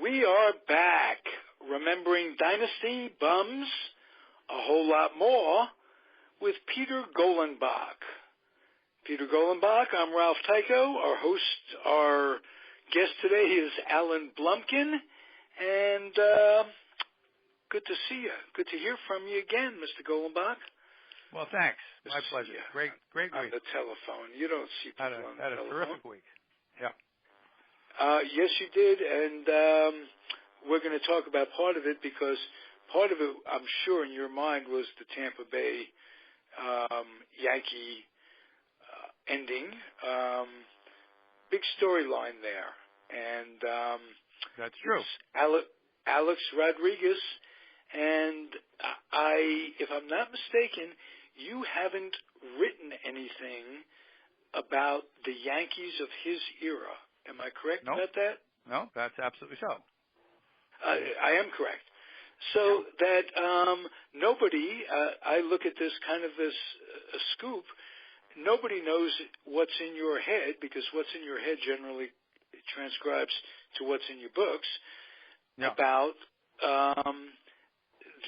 We are back, remembering Dynasty, bums, a whole lot more, with Peter Golenbock. Peter Golenbock, I'm Ralph Tyko. Our host, our guest today is Alan Blumkin, and good to see you. Good to hear from you again, Mr. Golenbock. Well, thanks. My pleasure. Great week. On the telephone. You don't see people on the telephone. Had a terrific week. Yeah. Yes, you did, and we're going to talk about part of it because part of it, I'm sure, in your mind was the Tampa Bay Yankee ending. Big storyline there, and that's true. Alex Rodriguez, and if I'm not mistaken, you haven't written anything about the Yankees of his era. Am I correct about that? No, that's absolutely so. I am correct. So that nobody, I look at this kind of as a scoop, nobody knows what's in your head, because what's in your head generally transcribes to what's in your books about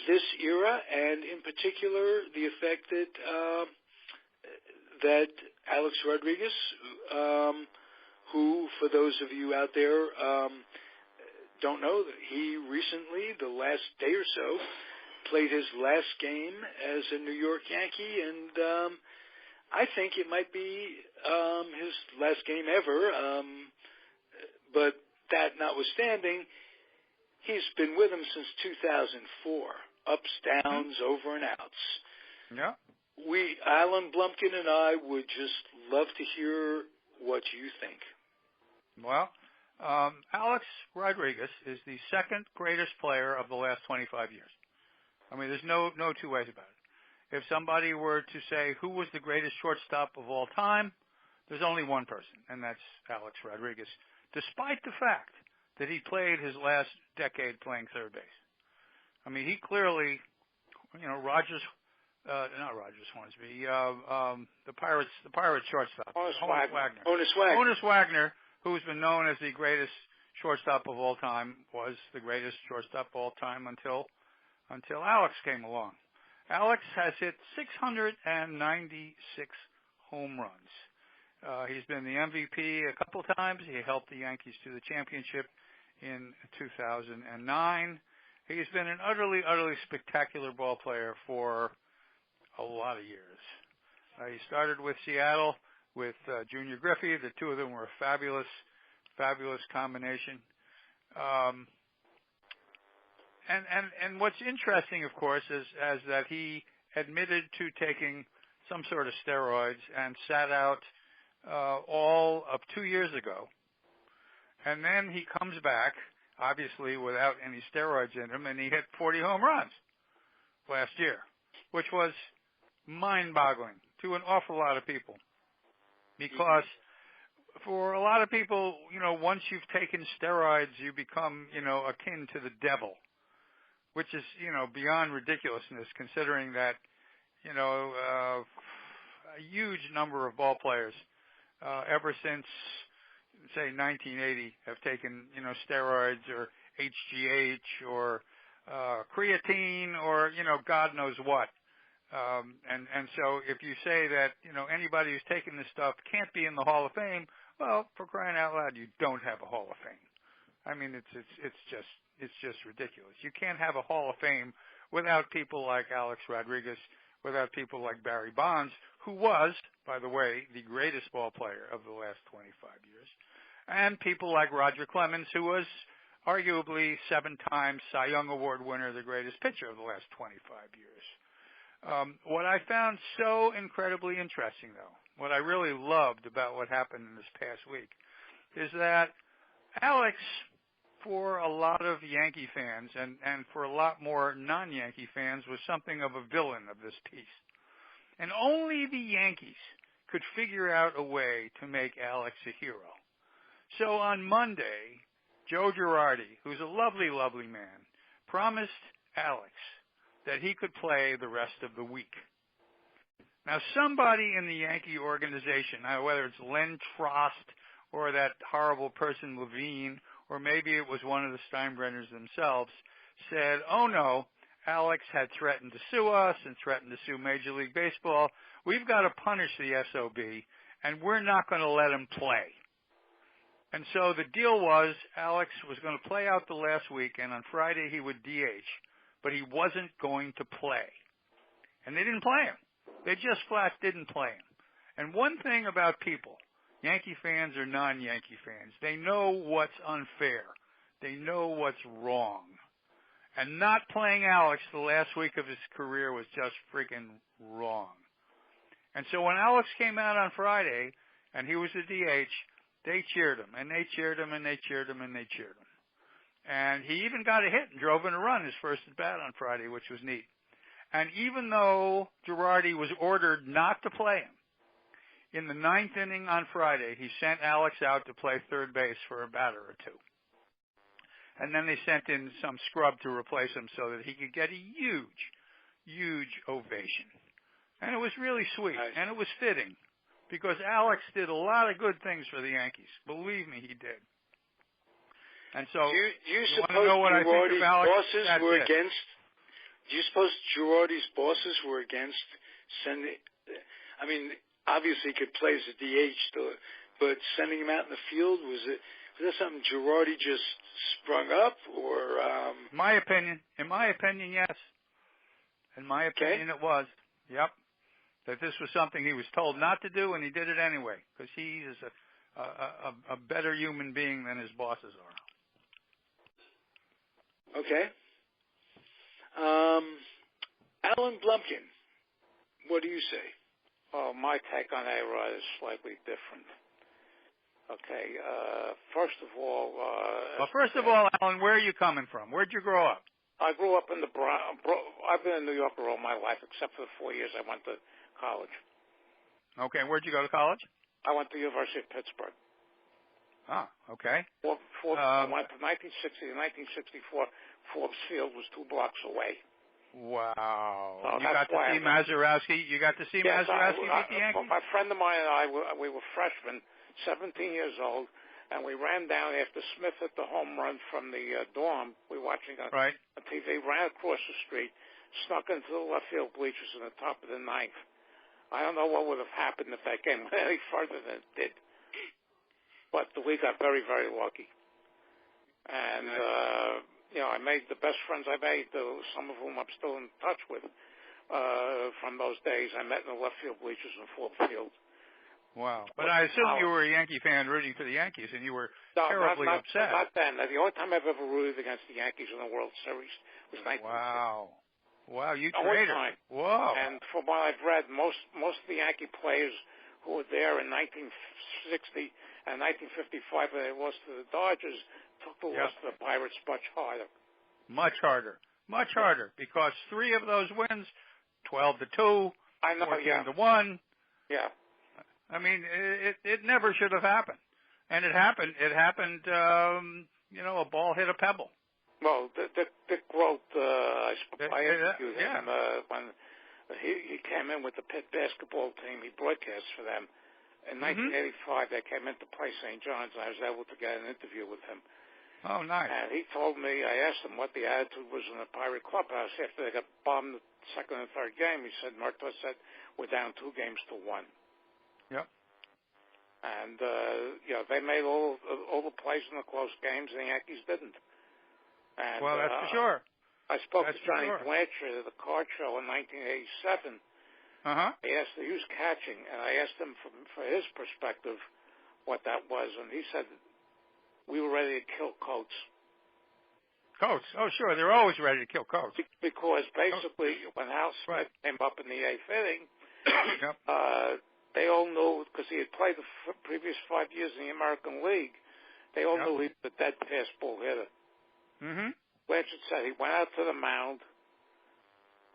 this era, and in particular the effect that Alex Rodriguez, who, for those of you out there don't know, that he recently, the last day or so, played his last game as a New York Yankee, and I think it might be his last game ever, but that notwithstanding, he's been with him since 2004, ups, downs, over and outs. Yeah. Alan Blumkin and I would just love to hear what you think. Well, Alex Rodriguez is the second greatest player of the last 25 years. I mean, there's no two ways about it. If somebody were to say who was the greatest shortstop of all time, there's only one person, and that's Alex Rodriguez, despite the fact that he played his last decade playing third base. I mean, he clearly, Hornsby, the Pirates shortstop, Honus Wagner, who's been known as the greatest shortstop of all time, was the greatest shortstop of all time until Alex came along. Alex has hit 696 home runs. He's been the MVP a couple times. He helped the Yankees to the championship in 2009. He's been an utterly spectacular ball player for a lot of years. He started with Seattle with Junior Griffey. The two of them were a fabulous combination. And what's interesting, of course, is that he admitted to taking some sort of steroids and sat out all of 2 years ago. And then he comes back, obviously without any steroids in him, and he hit 40 home runs last year, which was mind-boggling to an awful lot of people. Because for a lot of people, once you've taken steroids, you become, akin to the devil, which is, beyond ridiculousness, considering that, a huge number of ball players, ever since, say, 1980, have taken, steroids or HGH or creatine or, God knows what. And so if you say that, anybody who's taken this stuff can't be in the Hall of Fame, well, for crying out loud, you don't have a Hall of Fame. I mean, it's just ridiculous. You can't have a Hall of Fame without people like Alex Rodriguez, without people like Barry Bonds, who was, by the way, the greatest ball player of the last 25 years, and people like Roger Clemens, who was arguably 7-time Cy Young Award winner, the greatest pitcher of the last 25 years. What I found so incredibly interesting, though, what I really loved about what happened in this past week, is that Alex, for a lot of Yankee fans and for a lot more non-Yankee fans, was something of a villain of this piece. And only the Yankees could figure out a way to make Alex a hero. So on Monday, Joe Girardi, who's a lovely, lovely man, promised Alex that he could play the rest of the week. Now, somebody in the Yankee organization, whether it's Len Trost or that horrible person Levine or maybe it was one of the Steinbrenners themselves, said, oh no, Alex had threatened to sue us and threatened to sue Major League Baseball. We've got to punish the SOB, and we're not going to let him play. And so the deal was Alex was going to play out the last week, and on Friday he would DH, but he wasn't going to play. And they didn't play him. They just flat didn't play him. And one thing about people, Yankee fans or non-Yankee fans, they know what's unfair. They know what's wrong. And not playing Alex the last week of his career was just freaking wrong. And so when Alex came out on Friday and he was the DH, they cheered him, and they cheered him, and they cheered him, and they cheered him. And he even got a hit and drove in a run his first at bat on Friday, which was neat. And even though Girardi was ordered not to play him, in the ninth inning on Friday, he sent Alex out to play third base for a batter or two. And then they sent in some scrub to replace him so that he could get a huge, huge ovation. And it was really sweet, and it was fitting, because Alex did a lot of good things for the Yankees. Believe me, he did. And so, you want to know what I think of Alex? Bosses were against? Do you suppose Girardi's bosses were against sending? I mean, obviously he could play as a DH, but sending him out in the field, was that something Girardi just sprung up, or? In my opinion, yes. In my opinion, it was. Yep. That this was something he was told not to do, and he did it anyway, because he is a better human being than his bosses are. Okay. Alan Blumkin, what do you say? Well, my take on A-Rod is slightly different. Okay. First of all, Alan, where are you coming from? Where'd you grow up? I grew up in the Bronx. I've been in New York all my life, except for the 4 years I went to college. Okay, where'd you go to college? I went to the University of Pittsburgh. Ah, okay. I went from 1960 to 1964. Forbes Field was 2 blocks away. Wow. So you got to see Mazeroski? You got to see Mazeroski beat the Yankees? A friend of mine and I, we were freshmen, 17 years old, and we ran down after Smith hit the home run from the dorm. We were watching on TV, ran across the street, snuck into the left field bleachers in the top of the ninth. I don't know what would have happened if that game went any further than it did. But we got very, very lucky. And, I made the best friends I made, some of whom I'm still in touch with from those days. I met in the left field bleachers in Forbes Field. Wow. But I assume you were a Yankee fan rooting for the Yankees, and you were terribly upset. Not then. The only time I've ever rooted against the Yankees in the World Series was 1960. Wow, you traitor. Whoa. And from what I've read, most of the Yankee players who were there in 1960 and 1955 when they lost to the Dodgers took the loss to the Pirates much harder. Much harder, because 3 of those wins, 12-2, 14-1. Yeah. I mean, it never should have happened. And it happened. A ball hit a pebble. Well, Dick Grote, I interviewed him when he came in with the Pitt basketball team. He broadcast for them. In 1985, they came in to play St. John's, and I was able to get an interview with him. Oh, nice. And he told me, I asked him what the attitude was in the Pirate clubhouse after they got bombed the second and third game. He said, Murtaugh said, we're down 2-1. Yep. And, they made all the plays in the close games, and the Yankees didn't. And, well, that's for sure. I spoke to Johnny Blanchard at the card show in 1987. I asked him, he was catching, and I asked him for his perspective what that was, and he said we were ready to kill Coates. Coates? Oh, sure, they're always ready to kill Coates. Because basically, when Hal Smith came up in the 8th inning, they all knew, because he had played the previous 5 years in the American League, they all knew he was a dead fastball hitter. Blanchard said he went out to the mound.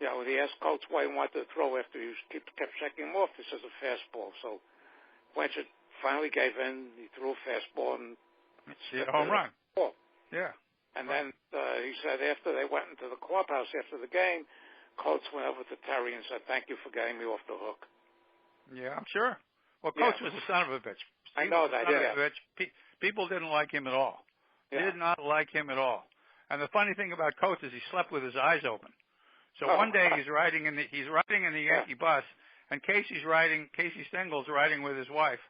He asked Coates why he wanted to throw after he kept checking him off. This is a fastball. So Blanchard finally gave in. He threw a fastball and hit a home run. Ball. Yeah. And then he said after they went into the clubhouse after the game, Coates went over to Terry and said, "Thank you for getting me off the hook." Yeah, I'm sure. Well, Coates was a son of a bitch. I know that. People didn't like him at all. Did not like him at all. And the funny thing about Coates is he slept with his eyes open. So one day he's riding in the Yankee bus, and Casey Stengel's riding with his wife.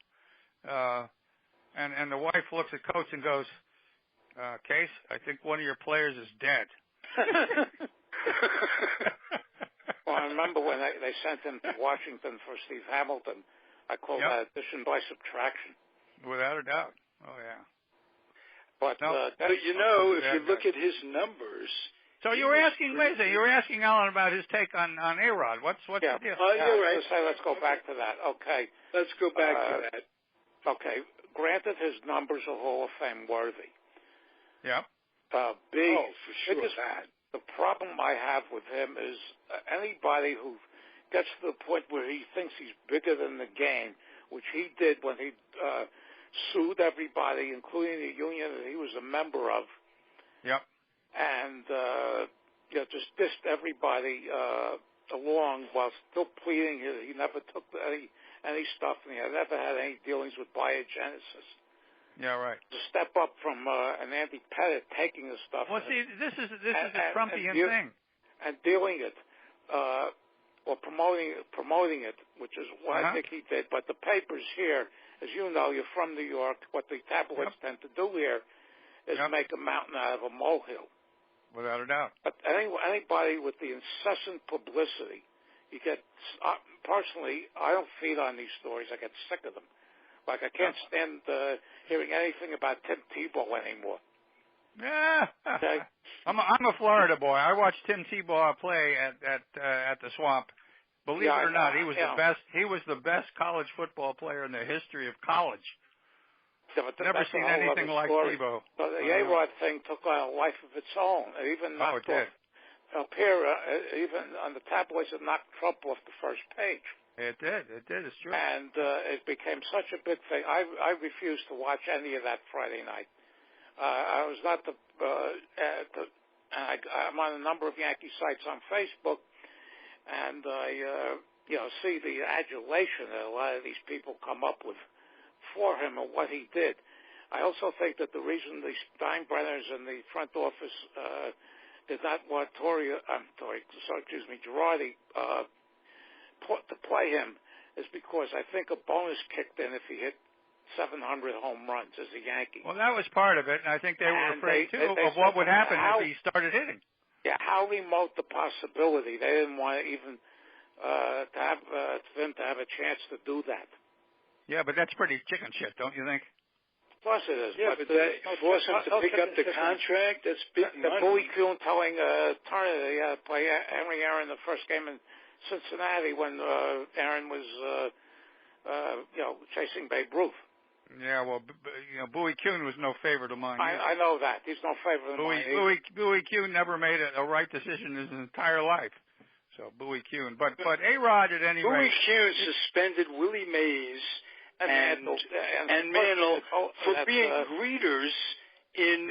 And the wife looks at Coates and goes, Case, I think one of your players is dead. Well, I remember when they sent him to Washington for Steve Hamilton. I call that addition by subtraction. Without a doubt. Oh, yeah. But you know, if you look at his numbers. So you were asking, Alan about his take on A-Rod. What's the deal? You're right. Let's go back to that. Okay. Let's go back to that. Okay. Granted, his numbers are Hall of Fame worthy. Yep. For sure. The problem I have with him is anybody who gets to the point where he thinks he's bigger than the game, which he did when he sued everybody, including the union that he was a member of. Yep. And just dissed everybody along while still pleading. He never took any stuff, and he never had any dealings with biogenesis. Yeah, right. To step up from an Andy Pettit taking the stuff. Well, see, this is a Trumpian thing. And dealing it, or promoting it, which is what I think he did. But the papers here, as you know, you're from New York. What the tabloids tend to do here is make a mountain out of a molehill. Without a doubt. But anybody with the incessant publicity, you get. Personally, I don't feed on these stories. I get sick of them. Like I can't stand hearing anything about Tim Tebow anymore. Yeah. Okay. I'm a Florida boy. I watched Tim Tebow play at the Swamp. Believe it or not, he was the best. He was the best college football player in the histoy of college. Yeah, but never seen anything like Tebow. But the A-Rod thing took on a life of its own. It even knocked off up here, even on the tabloids, it knocked Trump off the first page. It did. It's true. And it became such a big thing. I refused to watch any of that Friday night. I was not I'm on a number of Yankee sites on Facebook, and I see the adulation that a lot of these people come up with for him and what he did. I also think that the reason the Steinbrenners and the front office did not want Girardi to play him is because I think a bonus kicked in if he hit 700 home runs as a Yankee. Well, that was part of it, and I think they were afraid, too, of what would happen if he started hitting. Yeah, how remote the possibility. They didn't want even for him to have a chance to do that. Yeah, but that's pretty chicken shit, don't you think? Of course it is. Yeah, but force him to pick up the contract, that's big money. Bowie Kuhn telling Turner that he had to play Henry Aaron the first game in Cincinnati when Aaron was, chasing Babe Ruth. Yeah, well, Bowie Kuhn was no favorite of mine. I know that. He's no favorite of mine. Bowie Kuhn never made a right decision in his entire life. So Bowie Kuhn. But A-Rod at any rate. Bowie Kuhn suspended Willie Mays and Mantle for being greeters in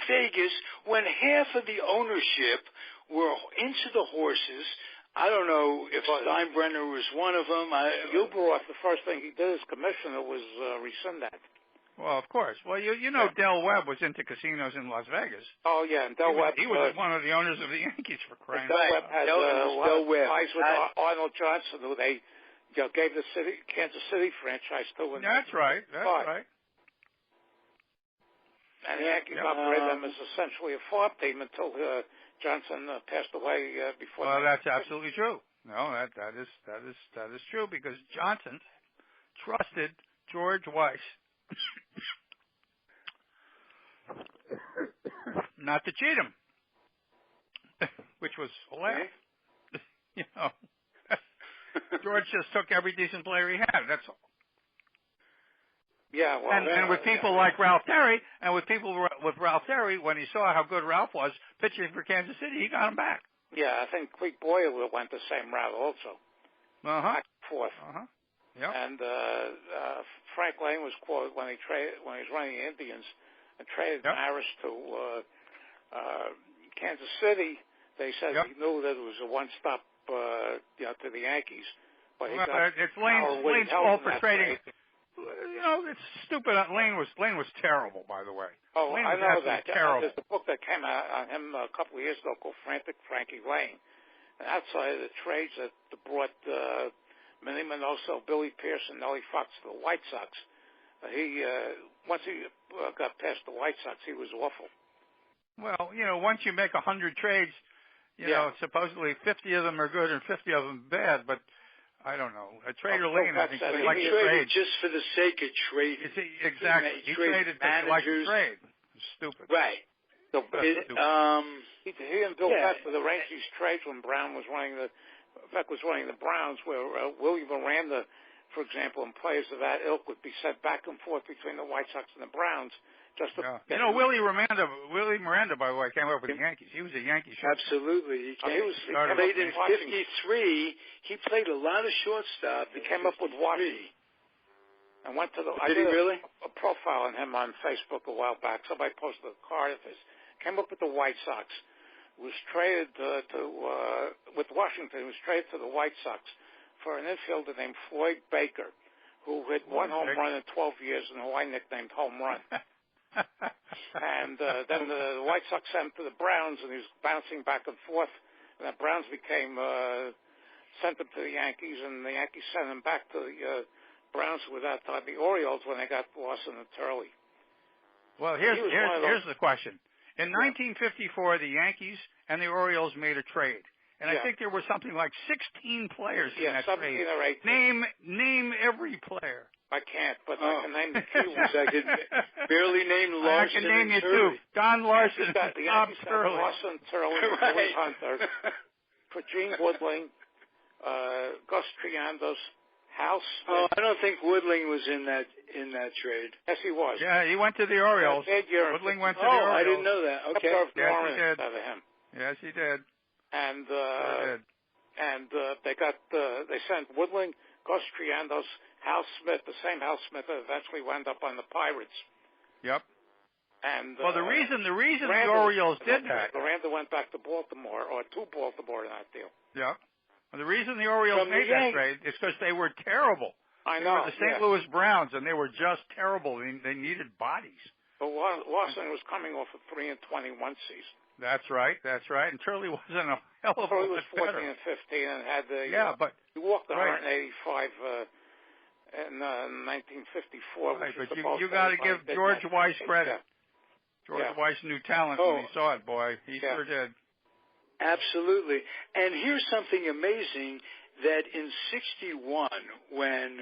Vegas when half of the ownership were into the horses. I don't know if Steinbrenner was one of them. Uberoff, the first thing he did as commissioner was rescind that. Well, of course. Well, you know Del Webb was into casinos in Las Vegas. Oh, yeah, and Del Webb. He was one of the owners of the Yankees, for crying out loud. Del Webb had ties with Arnold Johnson, who they gave the Kansas City franchise to. That's right. That's right. And the Yankees operated them as essentially a farm team until Johnson passed away before. Well, that's absolutely true. No, that is true because Johnson trusted George Weiss not to cheat him, which was hilarious. George just took every decent player he had. That's all. Yeah, well, and with people like Ralph Terry, with Ralph Terry, when he saw how good Ralph was pitching for Kansas City, he got him back. Yeah, I think Clete Boyer went the same route also. Back and forth. Yep. And Frank Lane was quoted when he was running the Indians and traded Maris to Kansas City. They said he knew that it was a one-stop to the Yankees. But he it's Lane's fault for trading. It's stupid. Lane was terrible, by the way. Oh, Lane I know that. Terrible. There's a book that came out on him a couple of years ago called Frantic Frankie Lane. And outside of the trades that brought Minnie Minoso, Billy Pearson, Nellie Fox to the White Sox, once he got past the White Sox, he was awful. Well, once you make 100 trades, you know, supposedly 50 of them are good and 50 of them bad, but I don't know. Trader Lane, I think, he like to traded trade just for the sake of trading. Exactly. He traded because he liked to trade. Stupid. Right. He and Bill Beck were the Rangers trades when Brown was running Beck was running the Browns, where Willie Miranda, for example, and players of that ilk would be sent back and forth between the White Sox and the Browns. Just to Willie Miranda, by the way, came up with the Yankees. He was a Yankee shortstop. Absolutely. He played in 53. He played a lot of shortstop. He came up with Washington. And went to Did he really? A profile on him on Facebook a while back. Somebody posted a card of his. Came up with the White Sox. Was traded with Washington. He was traded to the White Sox for an infielder named Floyd Baker, who hit one home run in 12 years and who I nicknamed Home Run. And then the White Sox sent him to the Browns, and he was bouncing back and forth. And the Browns sent him to the Yankees, and the Yankees sent him back to the Browns, who were that time the Orioles, when they got Lawson and Turley. Well, here's the question. In 1954, the Yankees and the Orioles made a trade. And I think there were something like 16 players in that 17 trade. Or 18. Name every player. I can't, but I can name the key ones. I could barely name Larson. I can name you two. Don Larson, Bob Turley. Larson, Turley, Billy Hunter, Gene Woodling, Gus Triandos, House. Oh, I don't think Woodling was in that trade. Yes, he was. Yeah, he went to the Orioles. Woodling went to the Orioles. I didn't know that. Okay. Yes, he did. Him. Yes, he did. And they sent Woodling, Gus Triandos, Hal Smith, the same Hal Smith that eventually wound up on the Pirates. Yep. And the reason the Orioles did that. Miranda went back to Baltimore, or to Baltimore in that deal. Yep. Well, the reason the Orioles made that trade is because they were terrible. I know. They were the St. Louis Browns, and they were just terrible. They needed bodies. But Lawson was coming off a 3-21 season. That's right. And Turley wasn't a hell of a lot better. Turley was 14 and 15 and had the but he walked 185 in 1954. Right, but you got to give George Weiss credit. George Weiss knew talent when he saw it, boy. He sure did. Absolutely. And here's something amazing, that in 61, when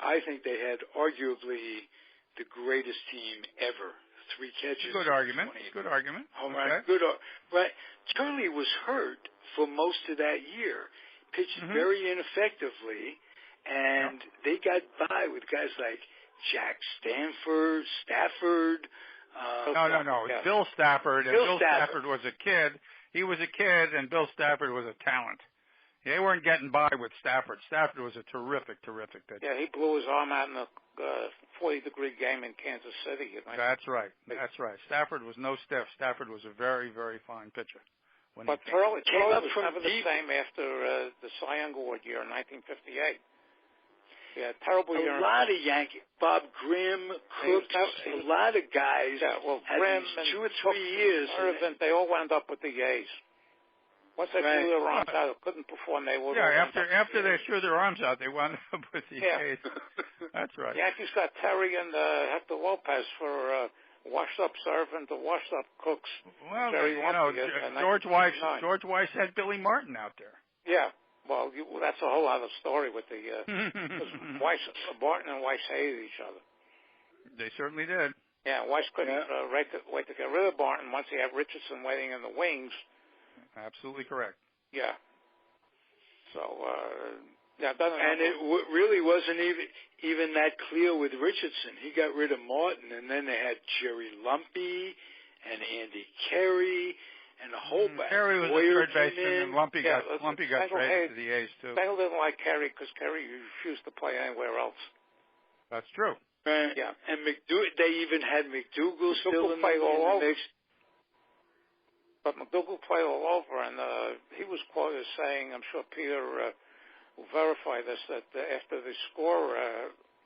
I think they had arguably the greatest team ever, 3 catches. Good argument. Home run. Good. Right. Turley was hurt for most of that year. Pitched very ineffectively, and they got by with guys like Jack Stafford. No. Yeah. Bill Stafford. Bill Stafford was a kid. He was a kid, and Bill Stafford was a talent. They weren't getting by with Stafford. Stafford was a terrific pitcher. Yeah, he blew his arm out in a 40-degree game in Kansas City. That's right. Stafford was no stiff. Stafford was a very, very fine pitcher. But Turley was never the same after the Cy Young Award year in 1958. Yeah, terrible year. A lot of Yankees. Bob Grimm, Cooks, a lot of guys. Yeah, well, had Grimm these 2 or 3 Cooks years. They all wound up with the A's. Once they threw their arms out, couldn't perform. They would. Yeah, after they threw their arms out, they wound up with the A's. That's right. The Yankees got Terry and Hector Lopez for washed-up servant or washed-up cooks. Well, Jerry George Weiss had Billy Martin out there. Yeah. Well, that's a whole other story with the Barton and Weiss hated each other. They certainly did. Yeah, Weiss couldn't wait to get rid of Barton once he had Richardson waiting in the wings. Absolutely correct. Yeah. So, and it really wasn't even that clear with Richardson. He got rid of Martin, and then they had Jerry Lumpy and Andy Carey. And a whole bunch. Carey was a third baseman, and Lumpy got traded to the A's, too. Stengel didn't like Carey because Carey refused to play anywhere else. That's true. Yeah. And they even had McDougal still in the mix. But McDougal played all over, and he was quoted as saying, I'm sure Peter will verify this, that after the score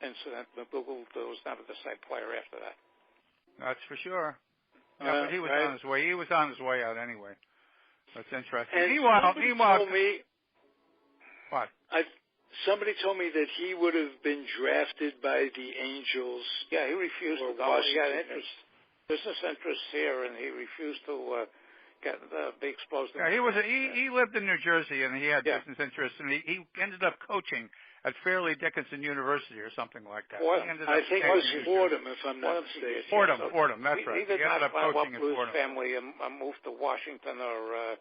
incident. McDougal was never the same player after that. That's for sure. Yeah, but he was on his way. He was on his way out anyway. That's interesting. And meanwhile, told me, what? Somebody told me that he would have been drafted by the Angels. Yeah, he refused to go. He had business interests here, and he refused to be exposed. Yeah, he lived in New Jersey, and he had business interests, and he ended up coaching at Fairleigh Dickinson University or something like that. I think it was Fordham, if I'm not mistaken. Fordham, that's right. He did ended not up coaching up at with Fordham. his family and moved to Washington or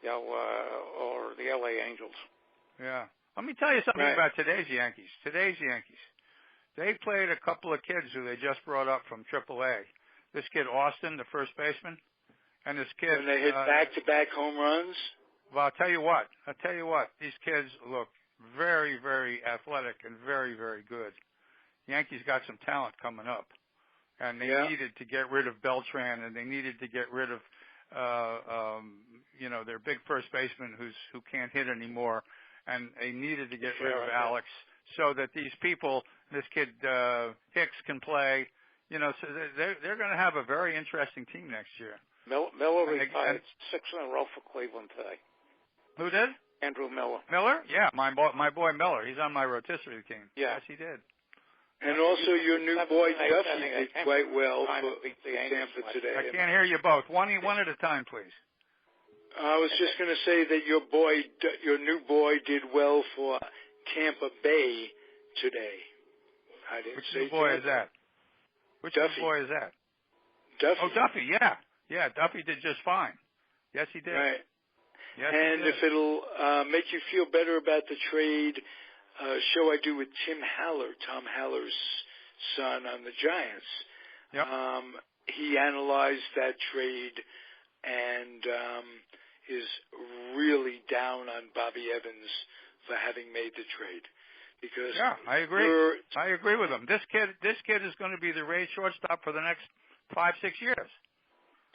the LA Angels. Yeah. Let me tell you something about today's Yankees. They played a couple of kids who they just brought up from AAA. This kid Austin, the first baseman, and this kid. And they hit back-to-back home runs. Well, I'll tell you what. These kids look very, very athletic and very, very good. Yankees got some talent coming up, and they needed to get rid of Beltran, and they needed to get rid of, their big first baseman who can't hit anymore. And they needed to get rid of Alex so that these people, this kid Hicks can play. So they're going to have a very interesting team next year. Miller retired 6 in a row for Cleveland today. Who did? Andrew Miller. Miller? Yeah, my boy Miller. He's on my rotisserie team. Yeah. Yes, he did. And also your new boy Duffy did quite well for Tampa today. I can't hear you both. One at a time, please. I was just going to say that your new boy did well for Tampa Bay today. I didn't Which say new boy Tampa. is that? Which Duffy. new boy is that? Duffy. Oh, Duffy, yeah. Yeah, Duffy did just fine. Yes, he did. Right. Yes, and he did. if it'll make you feel better about the trade show I do with Tim Haller, Tom Haller's son on the Giants, he analyzed that trade and is really down on Bobby Evans for having made the trade. Because I agree. I agree with him. This kid is going to be the Rays shortstop for the next 5-6 years.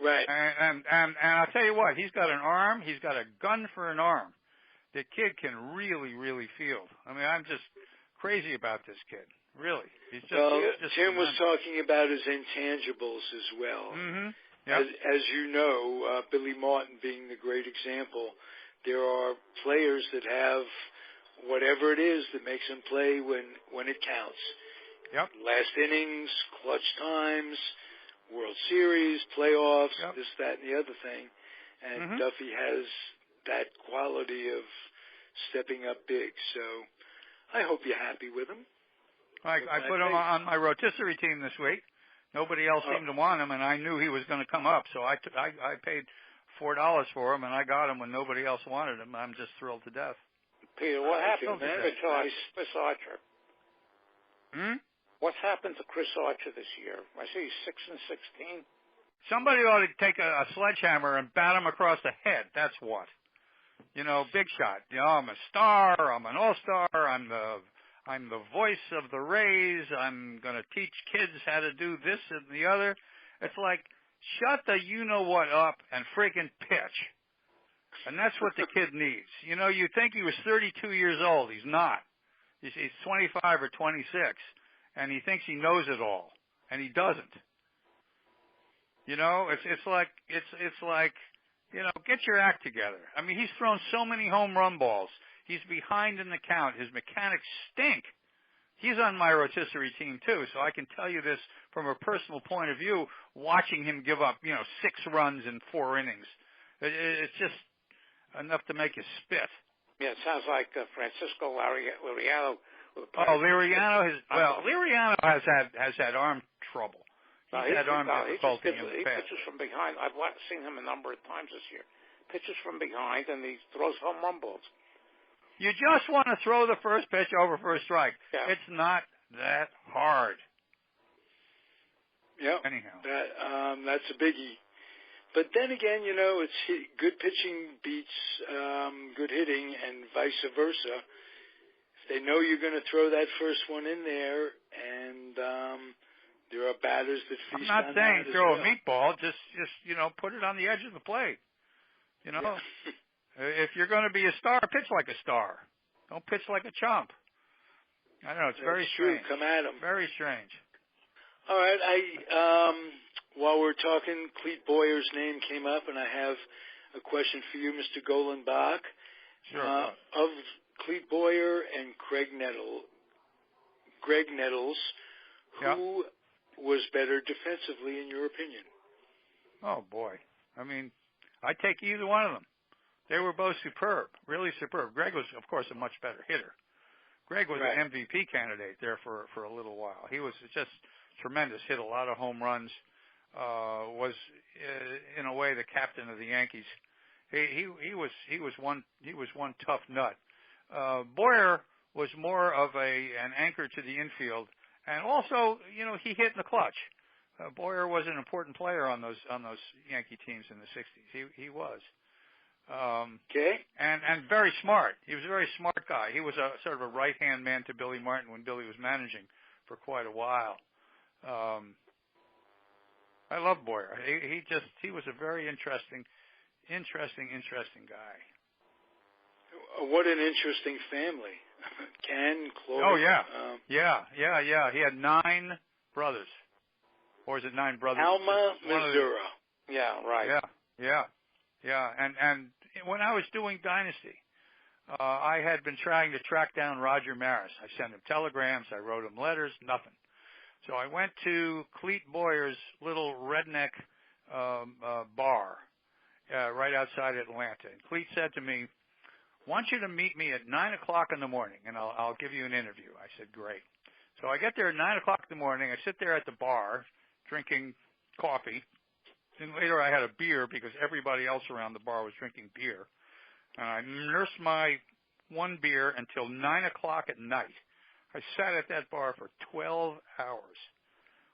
Right. And I'll tell you what, he's got an arm. He's got a gun for an arm. The kid can really, really field. I mean, I'm just crazy about this kid. Really. He's just, Tim was talking about his intangibles as well. Mm-hmm. Yep. As you know, Billy Martin being the great example, there are players that have whatever it is that makes them play when it counts. Yep. Last innings, clutch times, World Series, playoffs, this, that, and the other thing. And Duffy has that quality of stepping up big. So I hope you're happy with him. I put him on my rotisserie team this week. Nobody else seemed to want him, and I knew he was going to come up, so I paid $4 for him, and I got him when nobody else wanted him. I'm just thrilled to death. Peter, what happened to Chris Archer? What's happened to Chris Archer this year? I see he's 6-16. Somebody ought to take a sledgehammer and bat him across the head. That's what. Big shot. I'm a star. I'm an all-star. I'm the voice of the Rays. I'm going to teach kids how to do this and the other. It's like, shut the you-know-what up and freaking pitch. And that's what the kid needs. You think he was 32 years old. He's not. He's 25 or 26, and he thinks he knows it all, and he doesn't. It's like get your act together. I mean, he's thrown so many home run balls. He's behind in the count. His mechanics stink. He's on my rotisserie team too, so I can tell you this from a personal point of view. Watching him give up, 6 runs in 4 innings, it's just enough to make you spit. Yeah, it sounds like Francisco Liriano. Liriano has had arm trouble. He's had arm difficulty in the past. He pitches from behind. I've seen him a number of times this year. Pitches from behind, and he throws home run balls. You just want to throw the first pitch over for a strike. Yeah. It's not that hard. Yeah. Anyhow. That's a biggie. But then again, it's good pitching beats good hitting and vice versa. If they know you're going to throw that first one in there, and there are batters that feast on that. I'm not saying throw a meatball. Just put it on the edge of the plate. Yeah. If you're going to be a star, pitch like a star. Don't pitch like a chump. I know, it's very strange. True. Come at him. Very strange. All right. While we're talking, Clete Boyer's name came up, and I have a question for you, Mr. Golenbock. Sure. Of Clete Boyer and Greg Nettles, who was better defensively, in your opinion? Oh, boy. I mean, I'd take either one of them. They were both superb, really superb. Greg was, of course, a much better hitter. Greg was an MVP candidate there for a little while. He was just tremendous, hit a lot of home runs, was in a way the captain of the Yankees. He was one tough nut. Boyer was more of an anchor to the infield, and also, he hit in the clutch. Boyer was an important player on those Yankee teams in the 60s. He was. And very smart. He was a very smart guy. He was a sort of a right-hand man to Billy Martin when Billy was managing for quite a while. I love Boyer. He was a very interesting guy. What an interesting family. Ken, Chloe. Oh yeah. He had 9 brothers. Or is it 9 brothers? Alma Missouri. Yeah, right. Yeah. And when I was doing Dynasty, I had been trying to track down Roger Maris. I sent him telegrams. I wrote him letters. Nothing. So I went to Clete Boyer's little redneck bar right outside Atlanta. And Clete said to me, "I want you to meet me at 9 o'clock in the morning, and I'll give you an interview." I said, "Great." So I get there at 9 o'clock in the morning. I sit there at the bar drinking coffee. And later I had a beer because everybody else around the bar was drinking beer. And I nursed my one beer until 9 o'clock at night. I sat at that bar for 12 hours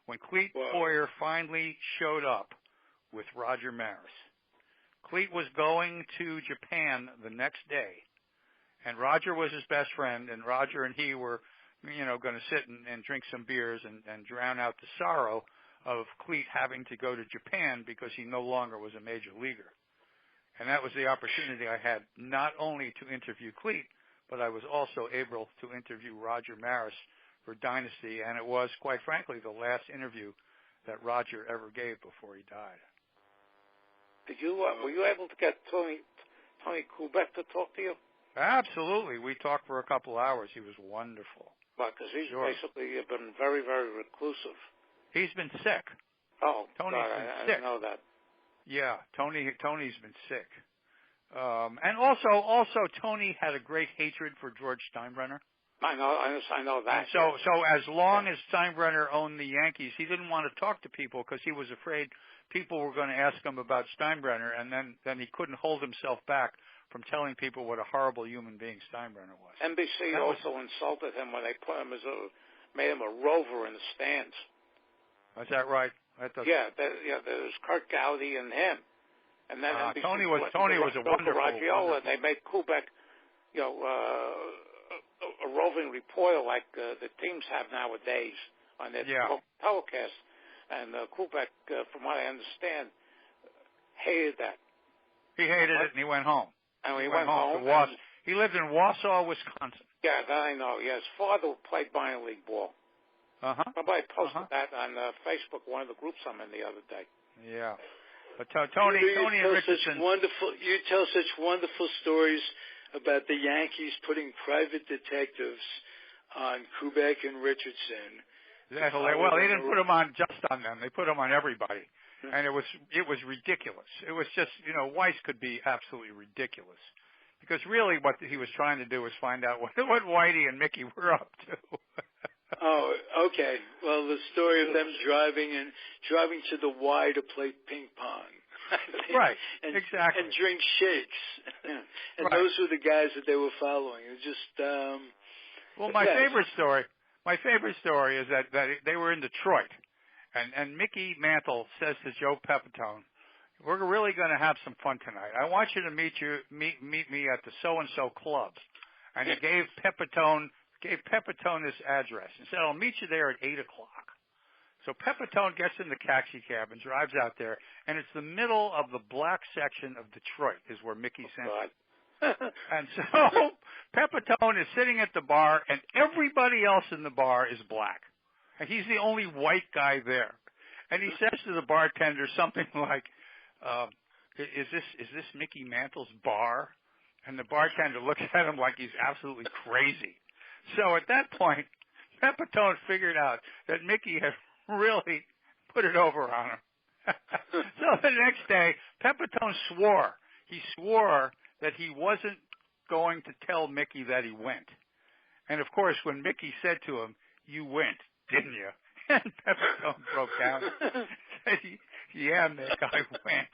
when Clete Boyer finally showed up with Roger Maris. Clete was going to Japan the next day, and Roger was his best friend, and Roger and he were, going to sit and drink some beers and drown out the sorrow of Clete having to go to Japan because he no longer was a major leaguer. And that was the opportunity I had not only to interview Clete, but I was also able to interview Roger Maris for Dynasty, and it was, quite frankly, the last interview that Roger ever gave before he died. Were you able to get Tony Kubek to talk to you? Absolutely. We talked for a couple hours. He was wonderful. Because he's basically been very, very reclusive. He's been sick. Oh, Tony's God, been I sick. didn't know that. Yeah, Tony's been sick. And also Tony had a great hatred for George Steinbrenner. I know that. And so as long as Steinbrenner owned the Yankees, he didn't want to talk to people because he was afraid people were going to ask him about Steinbrenner, and then he couldn't hold himself back from telling people what a horrible human being Steinbrenner was. NBC also insulted him when they made him a rover in the stands. Is that right? Yeah, there was Kurt Gowdy and him. And then NBC Tony was a wonderful. Raggiola, and they made Kubek, a roving reporter like the teams have nowadays on their telecast. And Kubek, from what I understand, hated that. He hated it, and he went home. And he went home. He lived in Wausau, Wisconsin. Yeah, that I know. Yeah, his father played minor league ball. Somebody posted that on Facebook, one of the groups I'm in the other day. Yeah. But Tony and Richardson. You tell such wonderful stories about the Yankees putting private detectives on Kubek and Richardson. Well, they didn't put them on just on them. They put them on everybody. And it was ridiculous. It was just, Weiss could be absolutely ridiculous. Because really what he was trying to do was find out what Whitey and Mickey were up to. Oh, okay. Well, the story of them driving to the Y to play ping pong. Right, exactly. And drink shakes. And those were the guys that they were following. It was just... well, my favorite story is that they were in Detroit. And Mickey Mantle says to Joe Pepitone, "We're really going to have some fun tonight. I want you to meet me at the so-and-so club." And he gave Pepitone his address and said, "I'll meet you there at 8 o'clock." So Pepitone gets in the taxi cab and drives out there, and it's the middle of the black section of Detroit is where Mickey sent him. And so Pepitone is sitting at the bar, and everybody else in the bar is black. And he's the only white guy there. And he says to the bartender something like, is this Mickey Mantle's bar? And the bartender looks at him like he's absolutely crazy. So at that point, Pepitone figured out that Mickey had really put it over on him. So the next day, Pepitone swore. He swore that he wasn't going to tell Mickey that he went. And of course, when Mickey said to him, "You went, didn't you?" And Pepitone broke down and said, "Yeah, Mick, I went."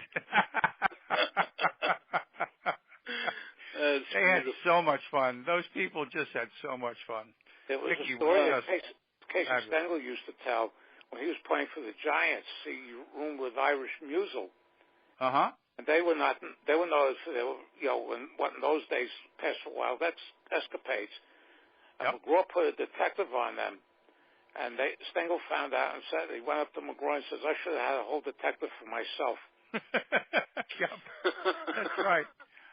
They had so much fun. Those people just had so much fun. There was a story that Casey Stengel used to tell when he was playing for the Giants. He roomed with Irish Musial. And they were not. They were noticed. They were, when what in those days passed for wild escapades. And McGraw put a detective on them. And Stengel found out and said, he went up to McGraw and says, "I should have had a whole detective for myself." Yep, that's right.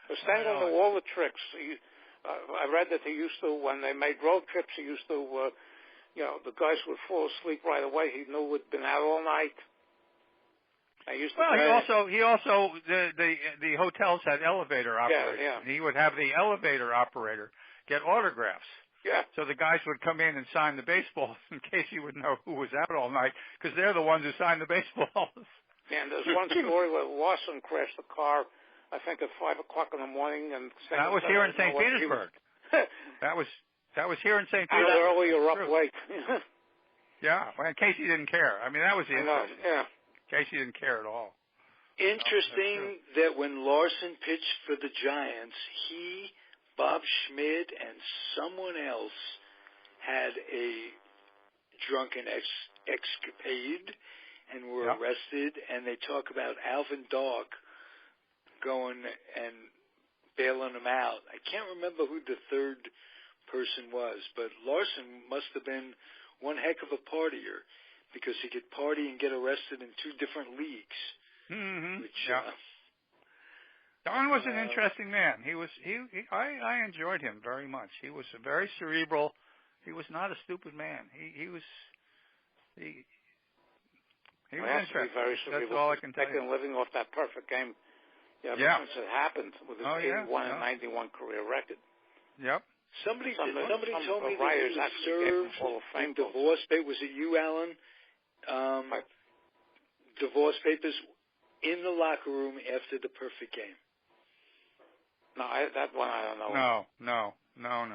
So Stengel knew all the tricks. I read that he used to, when they made road trips, he used to, the guys would fall asleep right away. He knew we'd been out all night. He also the hotels had elevator operators. Yeah. He would have the elevator operator get autographs. Yeah. So the guys would come in and sign the baseballs in case you would know who was out all night, because they're the ones who signed the baseballs. Yeah, and there's one story where Lawson crashed the car, I think at 5 o'clock in the morning, and that was here in St. Petersburg. That was here in St. Petersburg. How early you're up late. Yeah, well, Casey didn't care. I mean, that was the interesting. Yeah. Casey didn't care at all. Interesting that when Larson pitched for the Giants, he, Bob Schmidt, and someone else had a drunken escapade and were arrested, and they talk about Alvin Dog going and bailing them out. I can't remember who the third person was, but Larson must have been one heck of a partier, because he could party and get arrested in 2 different leagues. Mm-hmm. Don was an interesting man. I enjoyed him very much. He was very cerebral. He was not a stupid man. He was interesting. Very cerebral. That's all I can tell you. Living off that perfect game. Since it happened with his 81 and 91 career record. Yep. Somebody told me that he served in divorce papers. Was it you, Alan? Divorce papers in the locker room after the perfect game. No, that one I don't know. No. No?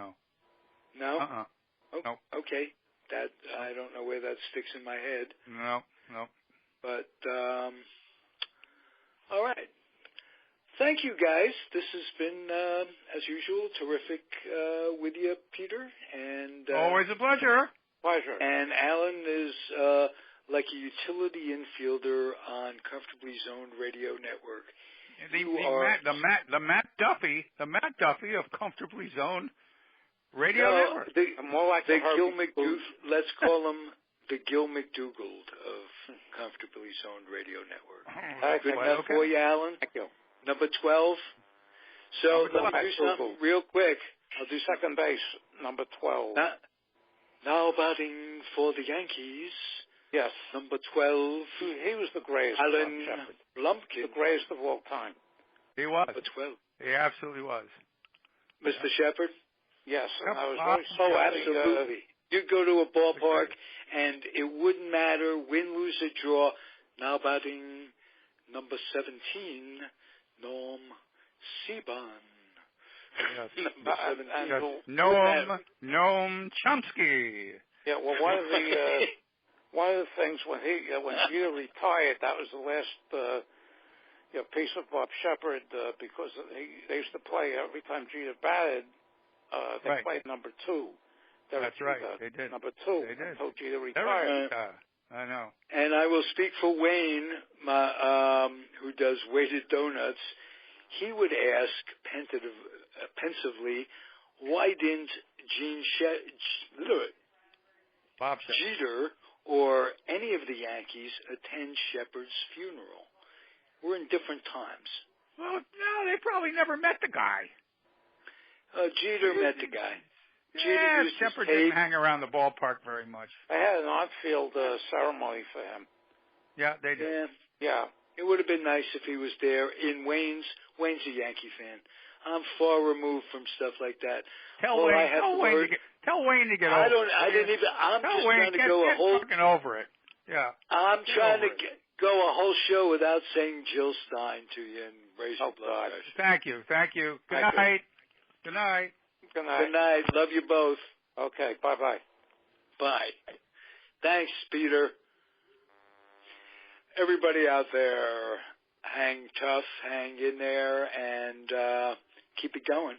Nope. Okay. That I don't know where that sticks in my head. No. But all right. Thank you, guys. This has been, as usual, terrific with you, Peter. And always a pleasure. Pleasure. And Alan is like a utility infielder on Comfortably Zoned Radio Network. The Matt Duffy of Comfortably Zoned Radio Network. More like the Gil let's call him the Gil McDougald of Comfortably Zoned Radio Network. Good enough for you, Alan? Thank you. Number 12. So let me do something real quick. I'll do second base, number 12. Now batting for the Yankees. Yes. Number 12. He was the greatest. Alan Blumkin. The greatest of all time. He was. Number 12. He absolutely was. Mr. Shepard? Yes. And I was very absolutely. You'd go to a ballpark, and it wouldn't matter, win, lose, or draw. Now batting number 17, Norm Seaborn. Yes. Number 17. Noam Chomsky. Yeah, well, one of the things when Jeter retired, that was the last piece of Bob Shepard because they used to play every time Jeter batted. They played number 2. That's right. They did. Number 2 They did. until Jeter retired. I know. And I will speak for Wayne, who does weighted donuts. He would ask pensively, why didn't Jeter or any of the Yankees attend Shepard's funeral? We're in different times. Well, no, they probably never met the guy. Jeter met the guy. Yeah, Shepard didn't hang around the ballpark very much. I had an on-field ceremony for him. Yeah, they did. Yeah. It would have been nice if he was there in Wayne's. Wayne's a Yankee fan. I'm far removed from stuff like that. Tell Wayne to get over it. I'm just trying to go a whole... fucking over it. Yeah. I'm trying to go a whole show without saying Jill Stein to you and raise your blood pressure. Thank you. Good night. Good night. Good night. Good night. Love you both. Okay. Bye-bye. Bye. Thanks, Peter. Everybody out there, hang tough, hang in there, and keep it going.